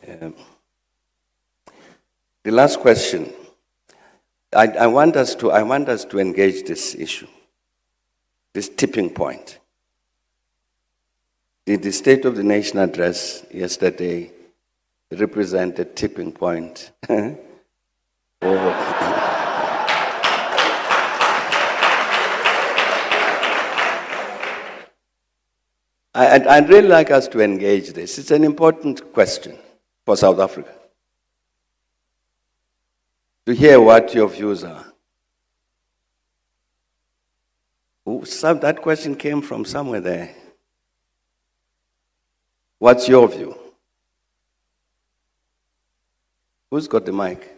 The last question. I want us to engage this issue, this tipping point. The State of the Nation address yesterday represented tipping point. I'd really like us to engage this. It's an important question for South Africa. To hear what your views are. That question came from somewhere there. What's your view? Who's got the mic?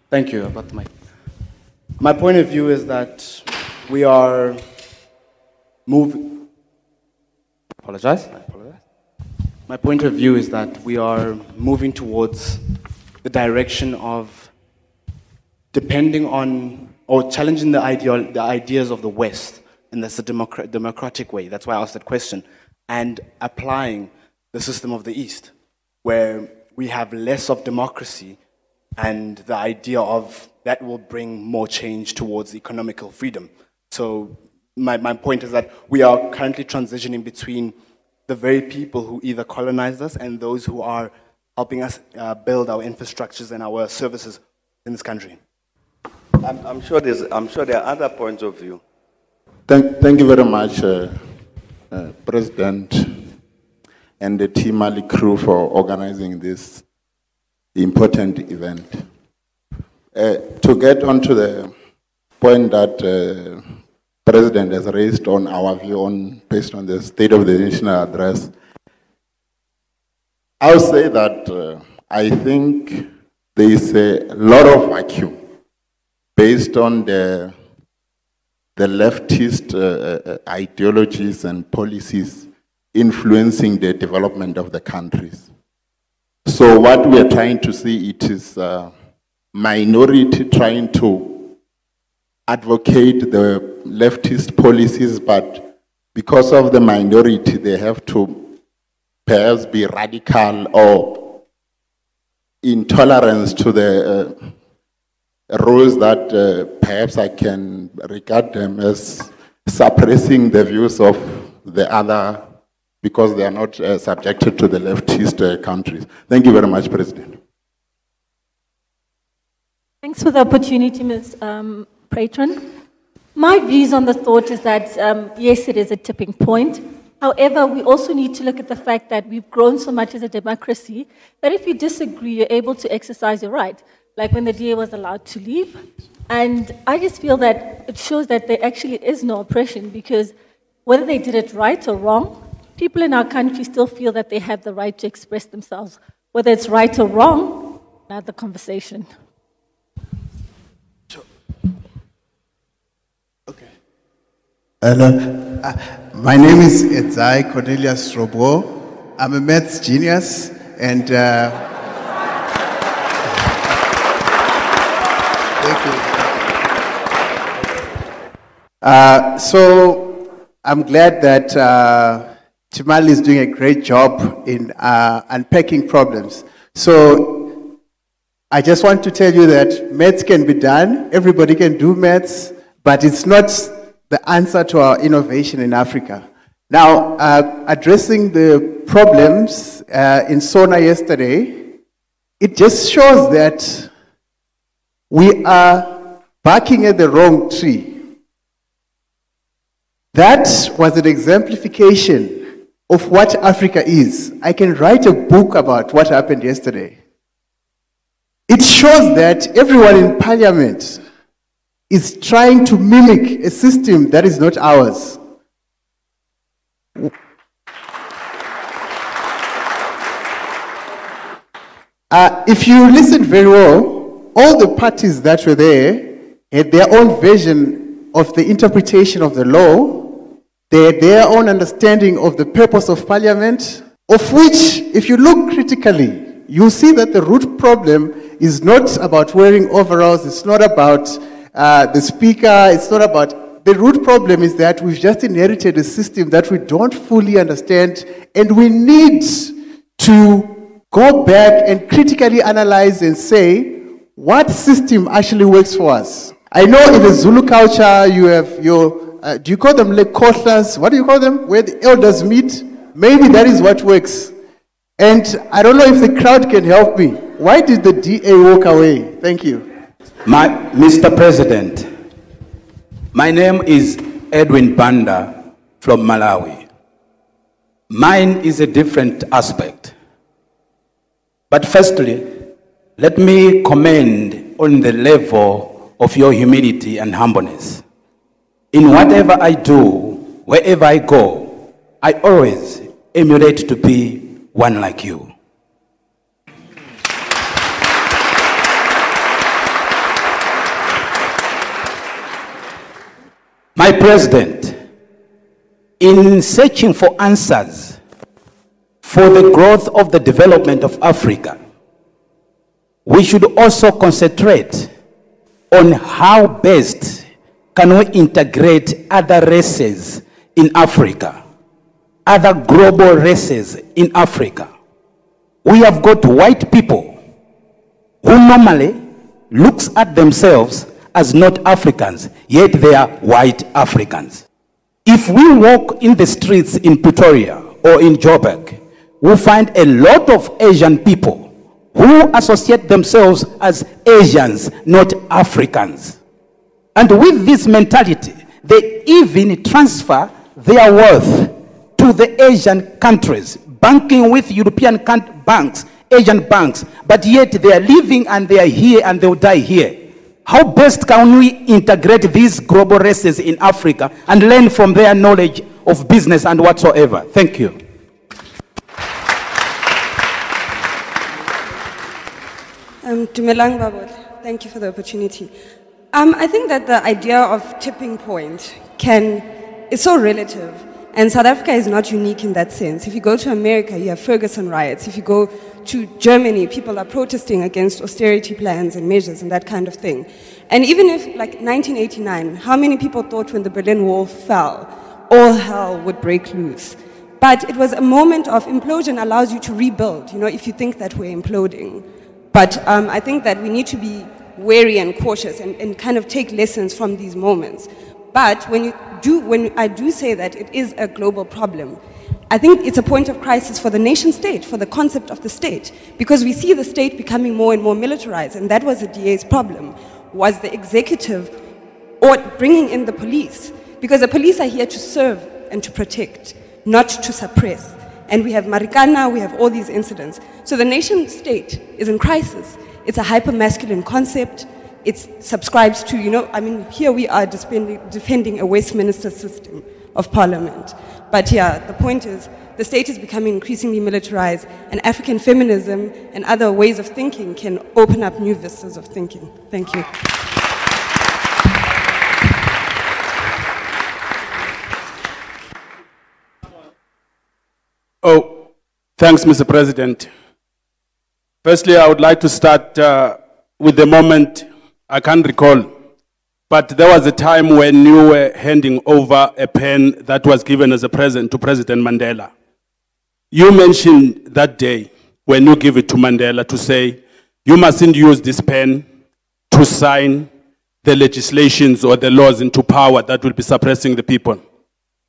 Thank you about the mic. My point of view is that we are moving. Apologize. My point of view is that we are moving towards the direction of depending on or challenging the ideas of the West, and that's the democratic way. That's why I asked that question, and applying the system of the East, where we have less of democracy, and the idea of that will bring more change towards economical freedom. So my point is that we are currently transitioning between the very people who either colonized us and those who are helping us build our infrastructures and our services in this country. I'm sure there are other points of view. Thank you very much, President and the TMALI crew for organizing this important event. To get onto the point that President has raised on our view based on the State of the National Address, I would say that I think there is a lot of vacuum based on the leftist ideologies and policies influencing the development of the countries. So what we are trying to see, it is a minority trying to advocate the leftist policies, but because of the minority, they have to perhaps be radical or intolerance to the rules that perhaps I can regard them as suppressing the views of the other because they are not subjected to the leftist countries. Thank you very much, President. Thanks for the opportunity, Ms. Patron. My views on the thought is that, yes, it is a tipping point. However, we also need to look at the fact that we've grown so much as a democracy that if you disagree, you're able to exercise your right, like when the DA was allowed to leave. And I just feel that it shows that there actually is no oppression, because whether they did it right or wrong, people in our country still feel that they have the right to express themselves. Whether it's right or wrong, another conversation. Hello, my name is Edzai Cornelius Robo. I'm a maths genius, and thank you. So I'm glad that TMALI is doing a great job in unpacking problems. So I just want to tell you that maths can be done. Everybody can do maths, but it's not the answer to our innovation in Africa. Now, addressing the problems in SONA yesterday, it just shows that we are barking at the wrong tree. That was an exemplification of what Africa is. I can write a book about what happened yesterday. It shows that everyone in parliament is trying to mimic a system that is not ours. If you listen very well, all the parties that were there had their own version of the interpretation of the law. They had their own understanding of the purpose of parliament, of which, if you look critically, you see that the root problem is not about wearing overalls, it's not about the speaker, it's not about the root problem is that we've just inherited a system that we don't fully understand, and we need to go back and critically analyze and say, what system actually works for us? I know in the Zulu culture, you have your, do you call them lekhohlas? What do you call them? Where the elders meet? Maybe that is what works. And I don't know if the crowd can help me. Why did the DA walk away? Thank you. Mr. President, my name is Edwin Banda from Malawi. Mine is a different aspect. But firstly, let me commend on the level of your humility and humbleness. In whatever I do, wherever I go, I always emulate to be one like you. My President, in searching for answers for the growth of the development of Africa, we should also concentrate on how best can we integrate other races in Africa, other global races in Africa. We have got white people who normally looks at themselves as not Africans, yet they are white Africans. If we walk in the streets in Pretoria or in Joburg, we'll find a lot of Asian people who associate themselves as Asians, not Africans. And with this mentality, they even transfer their wealth to the Asian countries, banking with European banks, Asian banks, but yet they are living and they are here and they will die here. How best can we integrate these global races in Africa and learn from their knowledge of business and whatsoever? Thank you. Dumelang Babot, thank you for the opportunity. I think that the idea of tipping point is so relative, and South Africa is not unique in that sense. If you go to America, you have Ferguson riots. If you go to Germany, people are protesting against austerity plans and measures and that kind of thing. And even if, like 1989, how many people thought when the Berlin Wall fell, all hell would break loose? But it was a moment of implosion allows you to rebuild, if you think that we're imploding. But I think that we need to be wary and cautious and kind of take lessons from these moments. But when I do say that it is a global problem, I think it's a point of crisis for the nation state, for the concept of the state, because we see the state becoming more and more militarized, and that was the DA's problem, was the executive or bringing in the police, because the police are here to serve and to protect, not to suppress. And we have Marikana, we have all these incidents. So the nation state is in crisis. It's a hyper-masculine concept. It subscribes to, here we are defending a Westminster system of parliament. But yeah, the point is, the state is becoming increasingly militarized, and African feminism and other ways of thinking can open up new vistas of thinking. Thank you. Oh, thanks, Mr. President. Firstly, I would like to start with the moment I can't recall, but there was a time when you were handing over a pen that was given as a present to President Mandela. You mentioned that day when you give it to Mandela to say, you mustn't use this pen to sign the legislations or the laws into power that will be suppressing the people,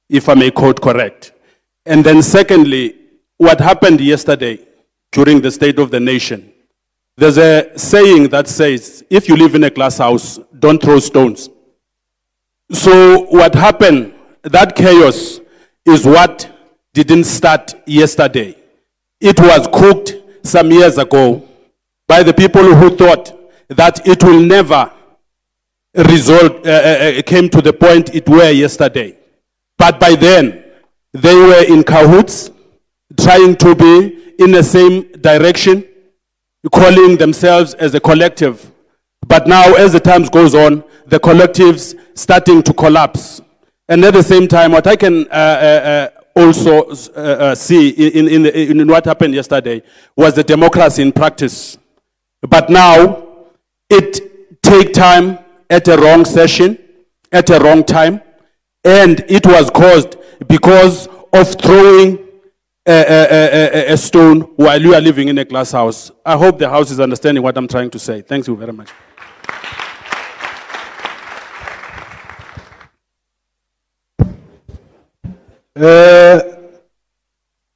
if I may quote correct. And then secondly, what happened yesterday during the State of the Nation, there's a saying that says, if you live in a glass house, don't throw stones. So what happened, that chaos is what didn't start yesterday. It was cooked some years ago by the people who thought that it will never resolve, came to the point it were yesterday. But by then, they were in cahoots, trying to be in the same direction, calling themselves as a collective. But now, as the time goes on, the collectives starting to collapse. And at the same time, what I can also see in what happened yesterday was the democracy in practice. But now, it takes time at a wrong session, at a wrong time, and it was caused because of throwing a stone while you are living in a glass house. I hope the House is understanding what I'm trying to say. Thank you very much.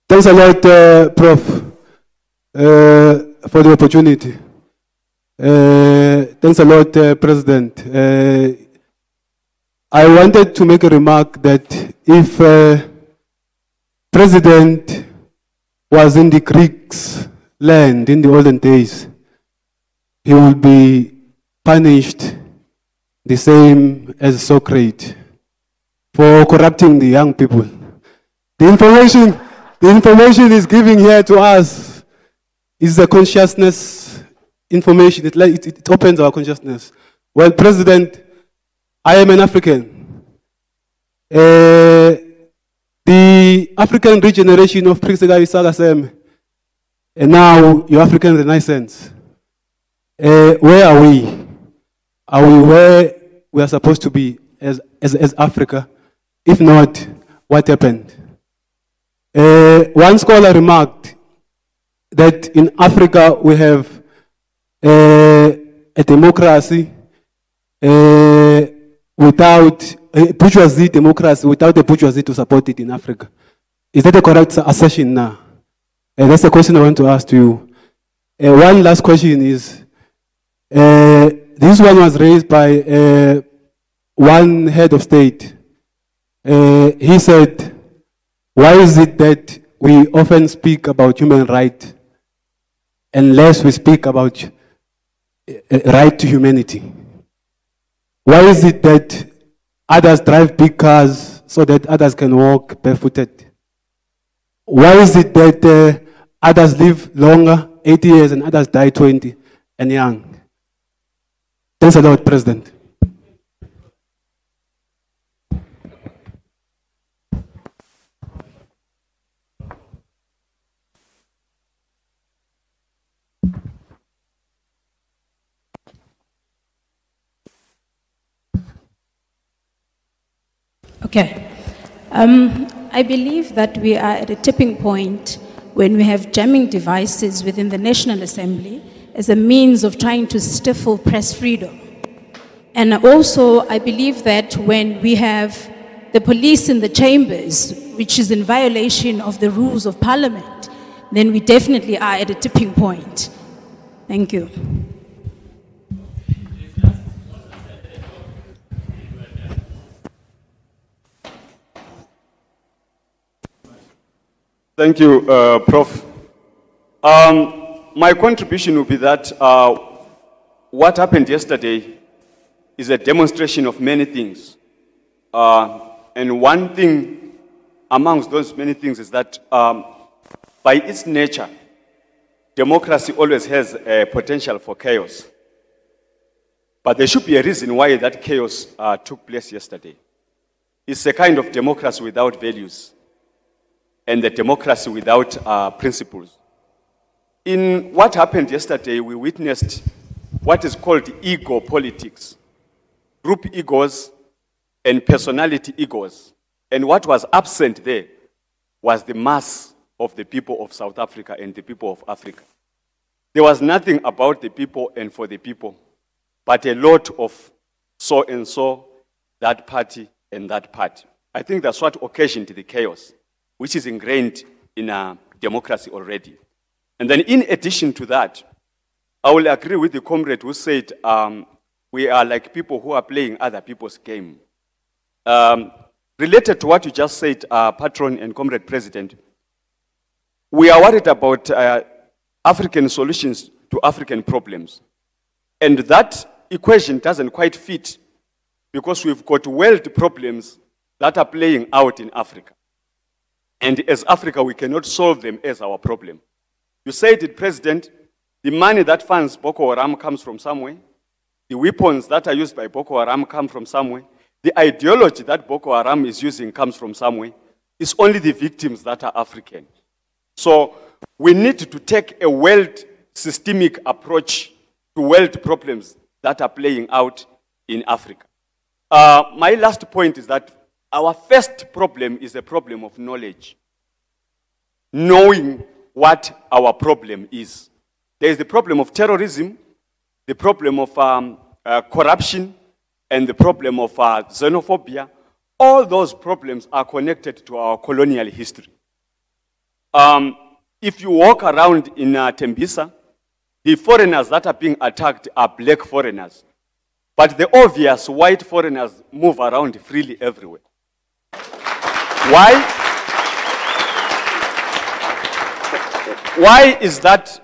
Thanks a lot, Prof, for the opportunity. Thanks a lot, President. I wanted to make a remark that if President was in the Greeks' land in the olden days, he would be punished the same as Socrates for corrupting the young people. The information is giving here to us is the consciousness information. It opens our consciousness. Well, President, I am an African. The African regeneration of Prixiga Isagasem, and now your African Renaissance. Where are we? Are we where we are supposed to be as Africa? If not, what happened? One scholar remarked that in Africa we have a democracy without a bourgeoisie democracy without a bourgeoisie to support it in Africa. Is that a correct assertion now? That's the question I want to ask to you. One last question is, this one was raised by one head of state. He said, why is it that we often speak about human rights unless we speak about right to humanity? Why is it that others drive big cars so that others can walk barefooted? Why is it that others live longer, 80 years, and others die 20 and young? Thanks a lot, President. Okay. I believe that we are at a tipping point when we have jamming devices within the National Assembly as a means of trying to stifle press freedom. And also, I believe that when we have the police in the chambers, which is in violation of the rules of Parliament, then we definitely are at a tipping point. Thank you. Thank you, Prof. My contribution would be that what happened yesterday is a demonstration of many things. And one thing amongst those many things is that by its nature, democracy always has a potential for chaos. But there should be a reason why that chaos took place yesterday. It's a kind of democracy without values, and the democracy without principles. In what happened yesterday, we witnessed what is called ego politics, group egos and personality egos. And what was absent there was the mass of the people of South Africa and the people of Africa. There was nothing about the people and for the people, but a lot of so and so, that party and that party. I think that's what occasioned the chaos, which is ingrained in a democracy already. And then in addition to that, I will agree with the comrade who said we are like people who are playing other people's game. Related to what you just said, Patron and Comrade President, we are worried about African solutions to African problems. And that equation doesn't quite fit because we've got world problems that are playing out in Africa. And as Africa, we cannot solve them as our problem. You said it, President, the money that funds Boko Haram comes from somewhere. The weapons that are used by Boko Haram come from somewhere. The ideology that Boko Haram is using comes from somewhere. It's only the victims that are African. So we need to take a world systemic approach to world problems that are playing out in Africa. My last point is that our first problem is a problem of knowledge. Knowing what our problem is. There is the problem of terrorism, the problem of corruption, and the problem of xenophobia. All those problems are connected to our colonial history. If you walk around in Tembisa, the foreigners that are being attacked are black foreigners. But the obvious white foreigners move around freely everywhere. Why? Why is that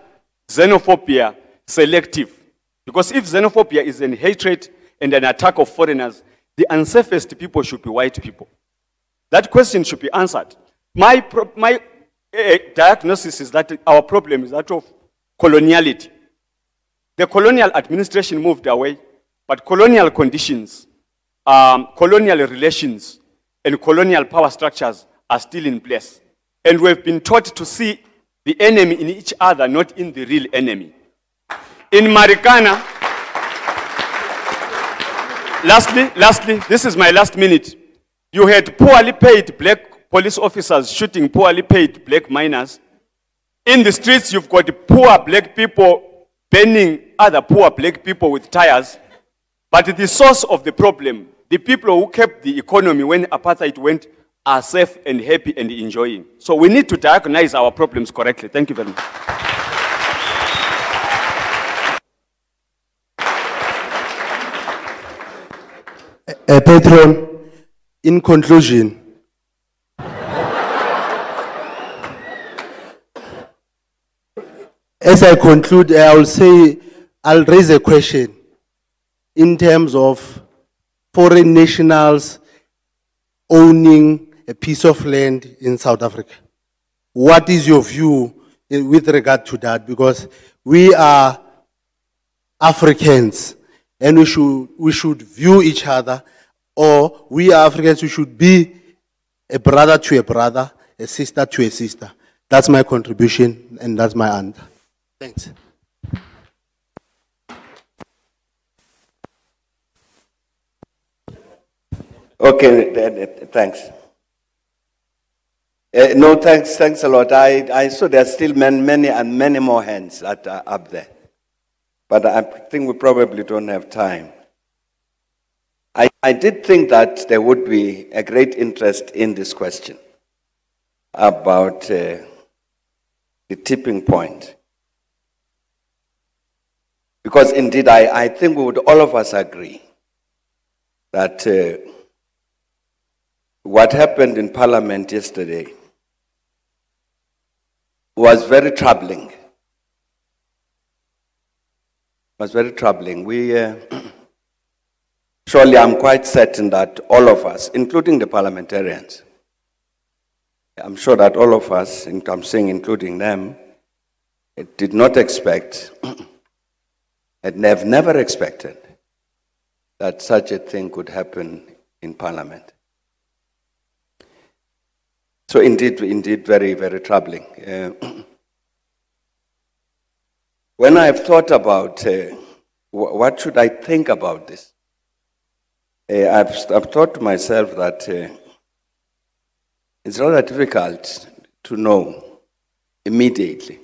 xenophobia selective? Because if xenophobia is an hatred and an attack of foreigners, the unsafest people should be white people. That question should be answered. My diagnosis is that our problem is that of coloniality. The colonial administration moved away, but colonial conditions, colonial relations, and colonial power structures are still in place. And we've been taught to see the enemy in each other, not in the real enemy. In Marikana, lastly, this is my last minute. You had poorly paid black police officers shooting poorly paid black miners. In the streets, you've got poor black people burning other poor black people with tires. But the source of the problem, the people who kept the economy when apartheid went, are safe and happy and enjoying. So we need to diagnose our problems correctly. Thank you very much. Patron, in conclusion, as I conclude, I'll raise a question in terms of foreign nationals owning a piece of land in South Africa. What is your view with regard to that? Because we are Africans and we should view each other, or we are Africans, we should be a brother to a brother, a sister to a sister. That's my contribution and that's my answer. Thanks. Okay, thanks. No, thanks a lot. I saw there are still many more hands that are up there. But I think we probably don't have time. I did think that there would be a great interest in this question about the tipping point. Because indeed, I think we would all of us agree that what happened in Parliament yesterday was very troubling. Was very troubling. Surely I'm quite certain that all of us, including the parliamentarians, I'm sure that all of us, and I'm saying including them, did not expect, and have never expected, that such a thing could happen in Parliament. So indeed, very, very troubling. When I've thought about what should I think about this, I've thought to myself that it's rather difficult to know immediately,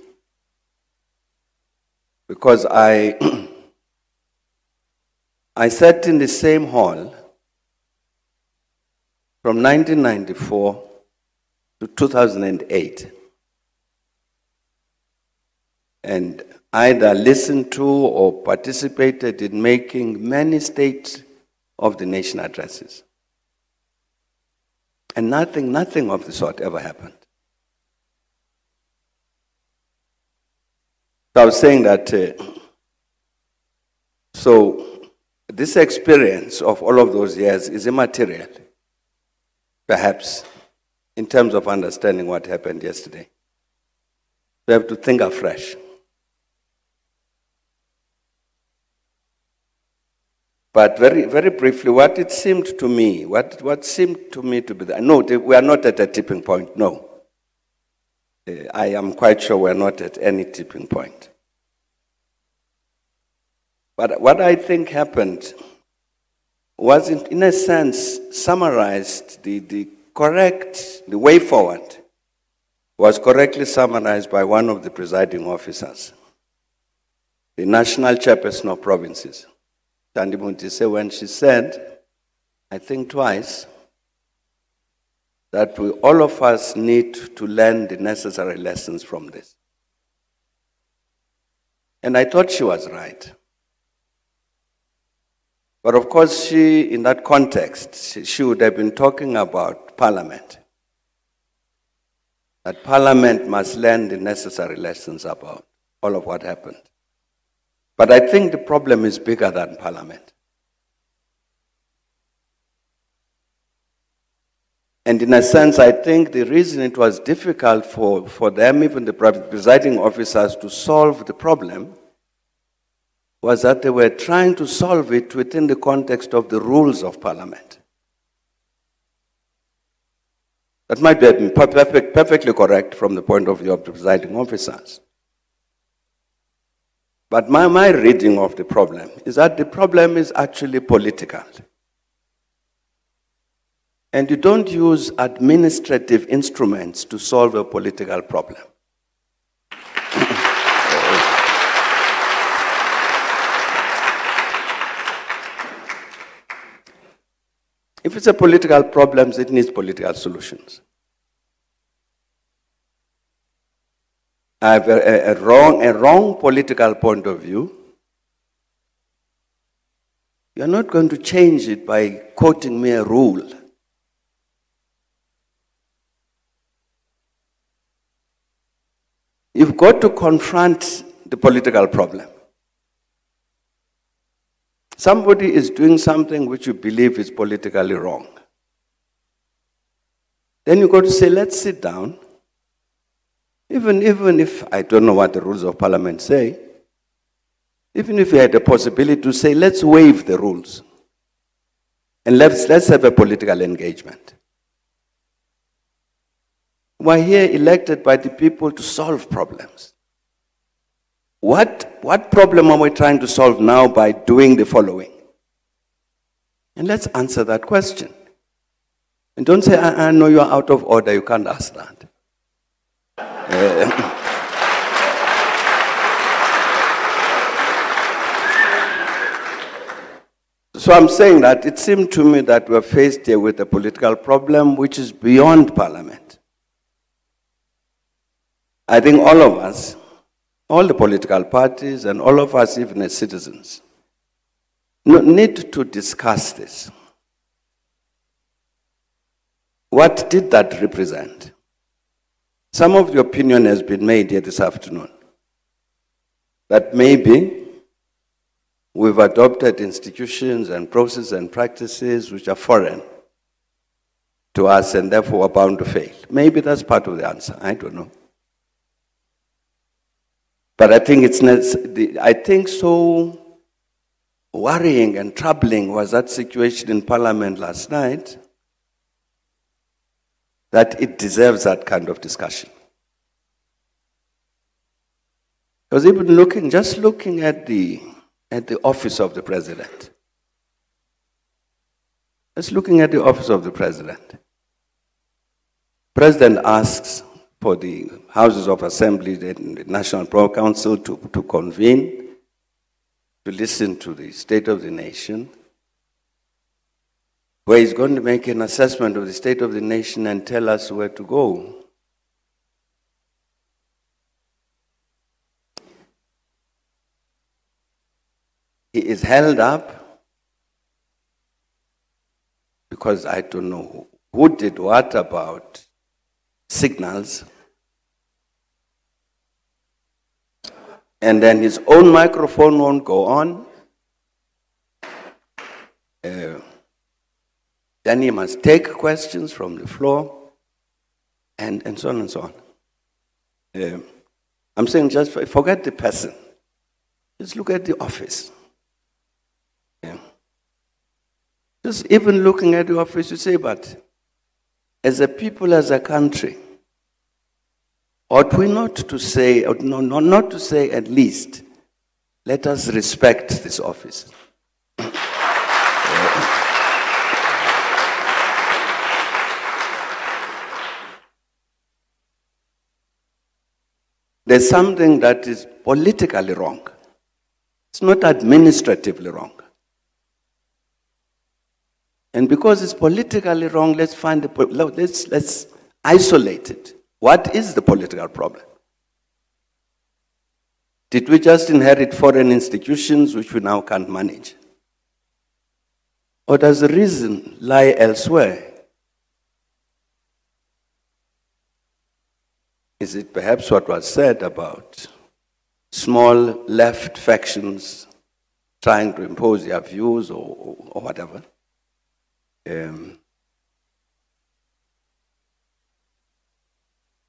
because I sat in the same hall from 1994 to 2008, and either listened to or participated in making many State of the Nation addresses. And nothing of the sort ever happened. So I was saying that, so this experience of all of those years is immaterial, perhaps, in terms of understanding what happened yesterday. We have to think afresh. But very, very briefly, what it seemed to me, what seemed to me to be that, no, we are not at a tipping point, no. I am quite sure we are not at any tipping point. But what I think happened was in a sense summarized, the way forward was correctly summarized by one of the presiding officers, the national chairperson of provinces, Thandi Muntise, when she said, I think twice, that all of us need to learn the necessary lessons from this. And I thought she was right. But of course, she, in that context, she would have been talking about Parliament. That Parliament must learn the necessary lessons about all of what happened. But I think the problem is bigger than Parliament. And in a sense, I think the reason it was difficult for them, even the presiding officers, to solve the problem was that they were trying to solve it within the context of the rules of Parliament. That might be perfectly correct from the point of view of the presiding officers. But my reading of the problem is that the problem is actually political. And you don't use administrative instruments to solve a political problem. If it's a political problem, it needs political solutions. I have a wrong political point of view. You're not going to change it by quoting me a rule. You've got to confront the political problem. Somebody is doing something which you believe is politically wrong. Then you've got to say, let's sit down. Even if I don't know what the rules of Parliament say, even if you had the possibility to say, let's waive the rules and let's have a political engagement. We're here elected by the people to solve problems. What problem are we trying to solve now by doing the following? And let's answer that question. And don't say, I know you're out of order, you can't ask that. So I'm saying that it seemed to me that we're faced here with a political problem which is beyond Parliament. I think all of us, all the political parties and all of us, even as citizens, need to discuss this. What did that represent? Some of the opinion has been made here this afternoon that maybe we've adopted institutions and processes and practices which are foreign to us and therefore are bound to fail. Maybe that's part of the answer. I don't know. But I think so worrying and troubling was that situation in Parliament last night that it deserves that kind of discussion. Because even just looking at the office of the president. Just looking at the office of the president. President asks for the Houses of Assembly and the National Pro Council to convene, to listen to the state of the nation, where he's going to make an assessment of the state of the nation and tell us where to go. He is held up because I don't know who did what about signals, and then his own microphone won't go on. Then he must take questions from the floor, and so on and so on. I'm saying just forget the person. Just look at the office. Just even looking at the office, you say, but as a people, as a country, ought we not to say, not to say at least, let us respect this office. there's something that is politically wrong. It's not administratively wrong. And because it's politically wrong, let's isolate it. What is the political problem? Did we just inherit foreign institutions which we now can't manage? Or does the reason lie elsewhere? Is it perhaps what was said about small left factions trying to impose their views or whatever?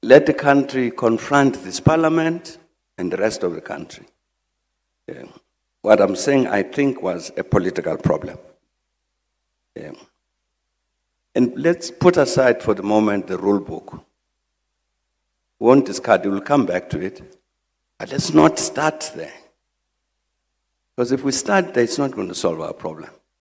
Let the country confront this parliament and the rest of the country. What I'm saying, I think, was a political problem. And let's put aside for the moment the rule book. We won't discard it, we'll come back to it. But let's not start there. Because if we start there, it's not going to solve our problem.